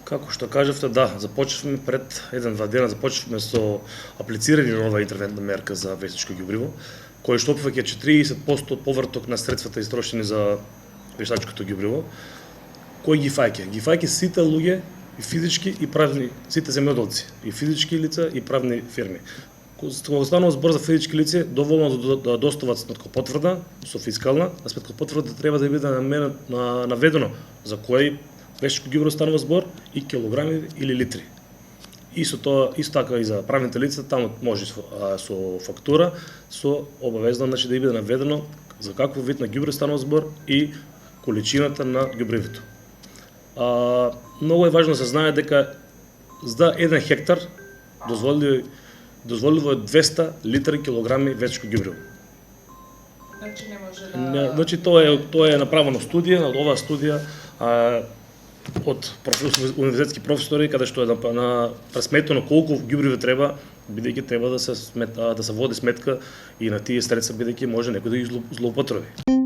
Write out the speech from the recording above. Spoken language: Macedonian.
Како што кажавте, да, започнавме пред 1-2 дена, започнавме со аплицирање на нова интервентна мерка за вештачко ѓубриво, кој што опфаќа 40% од поврток на средствата истрошени за вештачкото ѓубриво, кој ги фаќа? Ги фаќа сите луѓе, и физички и правни, сите земјоделци, и физички лица и правни фирми. Кога станува збор за физички лица, доволно да достават сметкопотврда со фискална, а сметкопотврда треба да биде наведено за кој вештачко ѓубриво станува збор и килограми или литри. Исто така и за правните лица, таму може со фактура, со обавезно да биде наведено за каков вид на ѓубриво станува збор и количината на ѓубривото. Многу е важно да се знае дека за 1 хектар дозволиво е 200 литри килограми вештачко ѓубриво. Значи не може да... Значи тоа е направено студија, на оваа студија од универзитетски професори, каде што е пресметено колку ѓубриво треба, бидејќи треба да се води сметка и на тие средства, бидејќи може некој да ги злоупотреби.